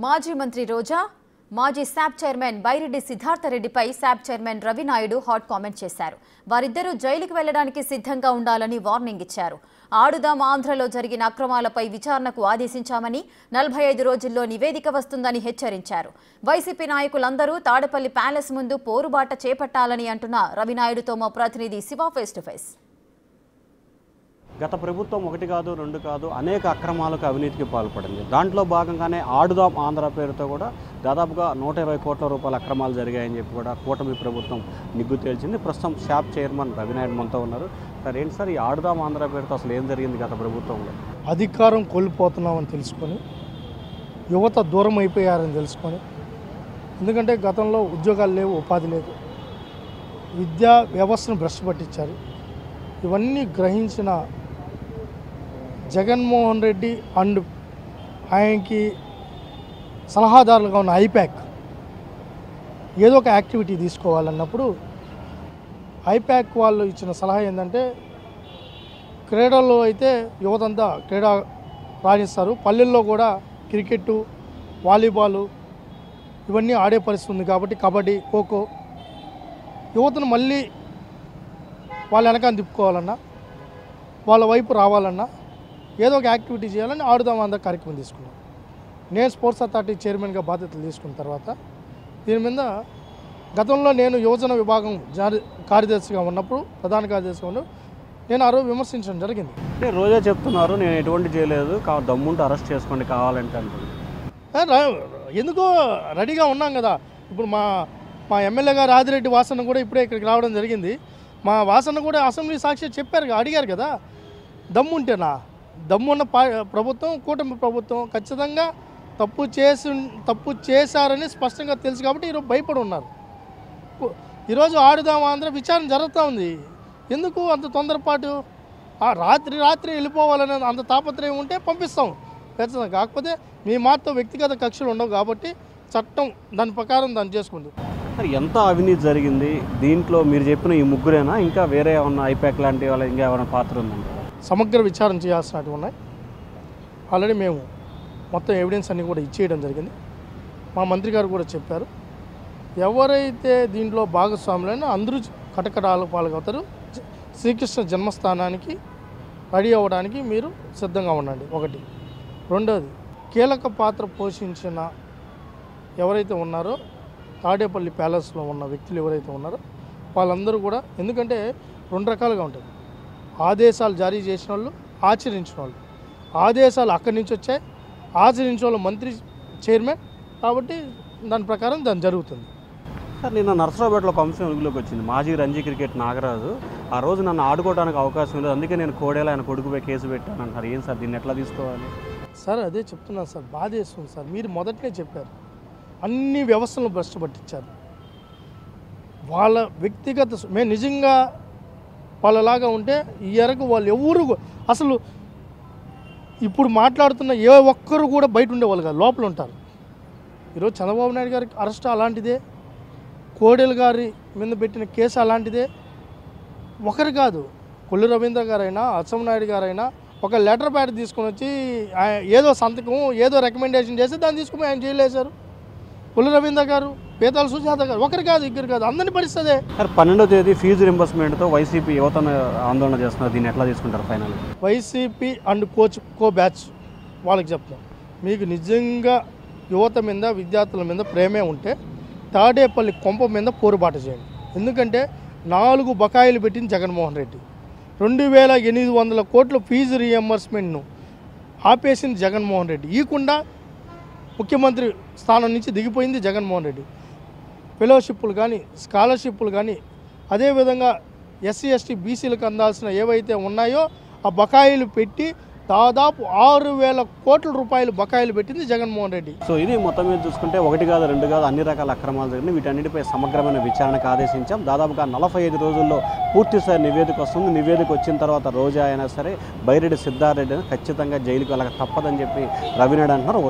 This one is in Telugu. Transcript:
మాజీ మంత్రి రోజా, మాజీ SAAP chairman Byreddy సిద్ధార్థరెడ్డిపై SAAP chairman Ravi Naidu hot comment చేశారు. వారిద్దరూ జైలుకు వెళ్లడానికి సిద్ధంగా ఉండాలని వార్నింగ్ ఇచ్చారు. ఆడుదాం ఆంధ్రలో జరిగిన అక్రమాలపై విచారణకు ఆదేశించామని, 45 రోజుల్లో నివేదిక వస్తుందని హెచ్చరించారు. వైసీపీ నాయకులందరూ తాడేపల్లి ప్యాలెస్ ముందు పోరుబాట చేపట్టాలని అంటున్న రవినాయుడుతో మా ప్రతినిధి శివ ఫేస్ టు ఫేస్. గత ప్రభుత్వం ఒకటి కాదు రెండు కాదు అనేక అక్రమాలకు అవినీతికి పాల్పడింది. దాంట్లో భాగంగానే ఆడుదాం ఆంధ్ర పేరుతో కూడా దాదాపుగా 120 కోట్ల రూపాయల అక్రమాలు జరిగాయని చెప్పి కూడా కూటమి ప్రభుత్వం నిగ్గు తేల్చింది. ప్రస్తుతం శాప్ చైర్మన్ రవినాయుడు మనతో ఉన్నారు. సార్ ఏంటి సార్ ఈ ఆడుదాం ఆంధ్ర పేరుతో అసలు ఏం జరిగింది గత ప్రభుత్వంలో? అధికారం కోల్పోతున్నామని తెలుసుకొని యువత దూరం అయిపోయారని తెలుసుకొని, ఎందుకంటే గతంలో ఉద్యోగాలు లేవు, ఉపాధి లేదు, విద్యా వ్యవస్థను భ్రష్టు పట్టించారు. ఇవన్నీ గ్రహించిన జగన్మోహన్ రెడ్డి అండ్ ఆయనకి సలహాదారులుగా ఉన్న ఐప్యాక్ ఏదో ఒక యాక్టివిటీ తీసుకోవాలన్నప్పుడు ఐప్యాక్ వాళ్ళు ఇచ్చిన సలహా ఏంటంటే, క్రీడల్లో అయితే యువతంతా క్రీడ రాణిస్తారు, పల్లెల్లో కూడా క్రికెట్టు, వాలీబాలు ఇవన్నీ ఆడే పరిస్థితి ఉంది కాబట్టి కబడ్డీ, ఖోఖో యువతను మళ్ళీ వాళ్ళ వెనకాల తిప్పుకోవాలన్నా, వాళ్ళ వైపు రావాలన్నా ఏదో ఒక యాక్టివిటీ చేయాలని ఆడుదాం ఆంధ్ర కార్యక్రమం తీసుకున్నాం. నేను స్పోర్ట్స్ అథారిటీ చైర్మన్గా బాధ్యతలు తీసుకున్న తర్వాత దీని మీద గతంలో నేను యువజన విభాగం కార్యదర్శిగా ఉన్నప్పుడు, ప్రధాన కార్యదర్శిగా ఉన్నప్పుడు నేను ఆ రోజు విమర్శించడం జరిగింది. అంటే రోజే చెప్తున్నారు నేను ఎటువంటి చేయలేదు, దమ్ముంటే అరెస్ట్ చేసుకోండి కావాలంటే అంటున్నారు. ఎందుకో రెడీగా ఉన్నాం కదా. ఇప్పుడు మా ఎమ్మెల్యే గారు ఆదిరెడ్డి వాసన్న కూడా ఇప్పుడే ఇక్కడికి రావడం జరిగింది. మా వాసన్న కూడా అసెంబ్లీ సాక్షి చెప్పారు, అడిగారు కదా, దమ్ముంటేనా? దమ్మున్న ప్రభుత్వం కూటమి ప్రభుత్వం ఖచ్చితంగా తప్పు చేశారని స్పష్టంగా తెలుసు కాబట్టి ఈరోజు భయపడి ఉన్నారు. ఈరోజు ఆడుదాం ఆంధ్ర విచారణ జరుగుతూ ఉంది. ఎందుకు అంత తొందరపాటు? రాత్రి వెళ్ళిపోవాలనే అంత తాపత్రయం ఉంటే పంపిస్తాం ఖచ్చితంగా. కాకపోతే మీ మాతో వ్యక్తిగత కక్షలు ఉండవు కాబట్టి చట్టం దాని ప్రకారం దాన్ని చేసుకుంది. మరి ఎంత అవినీతి జరిగింది దీంట్లో? మీరు చెప్పిన ఈ ముగ్గురేనా, ఇంకా వేరే ఏమన్నా ఐప్యాక్ లాంటి వాళ్ళ ఇంకా ఏమైనా పాత్ర ఉందండి? సమగ్ర విచారణ చేయాల్సినవి ఉన్నాయి. ఆల్రెడీ మేము మొత్తం ఎవిడెన్స్ అన్నీ కూడా ఇచ్చేయడం జరిగింది. మా మంత్రి గారు కూడా చెప్పారు, ఎవరైతే దీంట్లో భాగస్వాములైనా అందరూ కటకటాల పాల్గొతారు. శ్రీకృష్ణ జన్మస్థానానికి రెడీ అవ్వడానికి మీరు సిద్ధంగా ఉండండి. ఒకటి. రెండోది, కీలక పాత్ర పోషించిన ఎవరైతే ఉన్నారో తాడేపల్లి ప్యాలెస్లో ఉన్న వ్యక్తులు ఎవరైతే ఉన్నారో వాళ్ళందరూ కూడా, ఎందుకంటే 2 రకాలుగా ఉంటుంది. ఆదేశాలు జారీ చేసిన వాళ్ళు, ఆచరించిన వాళ్ళు. ఆదేశాలు అక్కడి నుంచి వచ్చాయి, ఆచరించిన వాళ్ళు మంత్రి చైర్మన్ కాబట్టి దాని ప్రకారం దాని జరుగుతుంది. సార్ నిన్న నర్సరావుపేటలో ఒక అంశం వెలుగులోకి వచ్చింది. మాజీ రంజీ క్రికెట్ నాగరాజు ఆ రోజు నన్ను ఆడుకోవడానికి అవకాశం లేదు, అందుకే నేను కోడేలా ఆయన కొడుకుపై కేసు పెట్టాను అంటారు. ఏం సార్ దీన్ని ఎట్లా తీసుకోవాలి? సార్ అదే చెప్తున్నాను సార్, బాధేస్తుంది సార్. మీరు మొదటనే చెప్పారు, అన్ని వ్యవస్థలను భ్రష్టు పట్టించారు. వాళ్ళ వ్యక్తిగత మేము నిజంగా వాళ్ళలాగా ఉంటే ఈ ఎరకు వాళ్ళు ఎవరు అసలు ఇప్పుడు మాట్లాడుతున్న ఏ ఒక్కరు కూడా బయట ఉండేవాళ్ళు కాదు, లోపల ఉంటారు. ఈరోజు చంద్రబాబు నాయుడు గారికి అరెస్ట్ అలాంటిదే, కోడెలు గారి మీద పెట్టిన కేసు అలాంటిదే. ఒకరు కాదు, కొల్లు రవీంద్ర గారైనా అచ్చెన్నాయుడు గారైనా ఒక లెటర్ ప్యాడ్ తీసుకొని వచ్చి ఏదో సంతకం ఏదో రికమెండేషన్ చేసి దాన్ని తీసుకుని ఆయన జైలు వేశారు. కొల్లు రవీంద్ర గారు, పేతాల సుజాత గారు, ఒకరు కాదు ఇద్దరు కాదు, అందరినీ పరిస్థితే. సార్ 12వ తేదీ ఫీజు రింబర్స్మెంట్తో వైసీపీ యువతను ఆందోళన చేస్తున్నారు, దీన్ని ఎట్లా తీసుకుంటారు final? YCP and co batch వాళ్ళకి చెప్తాం, మీకు నిజంగా యువత మీద విద్యార్థుల మీద ప్రేమే ఉంటే తాడేపల్లి కొంప మీద పోరుబాట చేయండి. ఎందుకంటే 4 బకాయిలు పెట్టింది జగన్మోహన్ రెడ్డి. 2800 కోట్ల ఫీజు రీఎంబర్స్మెంట్ను ఆపేసింది జగన్మోహన్ రెడ్డి. ఈకుండా ముఖ్యమంత్రి స్థానం నుంచి దిగిపోయింది జగన్మోహన్ రెడ్డి. ఫెలోషిప్లు కానీ స్కాలర్షిప్లు కానీ అదేవిధంగా ఎస్సీ ఎస్టీ బీసీలకు అందాల్సిన ఏవైతే ఉన్నాయో ఆ బకాయిలు పెట్టి దాదాపు 6000 కోట్ల రూపాయలు బకాయిలు పెట్టింది జగన్మోహన్ రెడ్డి. సో ఇది మొత్తం మీద చూసుకుంటే 1 కాదు 2 కాదు అన్ని రకాల అక్రమాలు జరిగినాయి. వీటన్నిటిపై సమగ్రమైన విచారణకు ఆదేశించాం. దాదాపుగా 45 రోజుల్లో పూర్తిస్థాయి నివేదిక వస్తుంది. నివేదిక వచ్చిన తర్వాత రోజా అయినా సరే బైరెడ్డి సిద్ధార్థరెడ్డి ఖచ్చితంగా జైలుకి వెళ్ళక తప్పదని చెప్పి రవినాయుడు అంటున్నారు.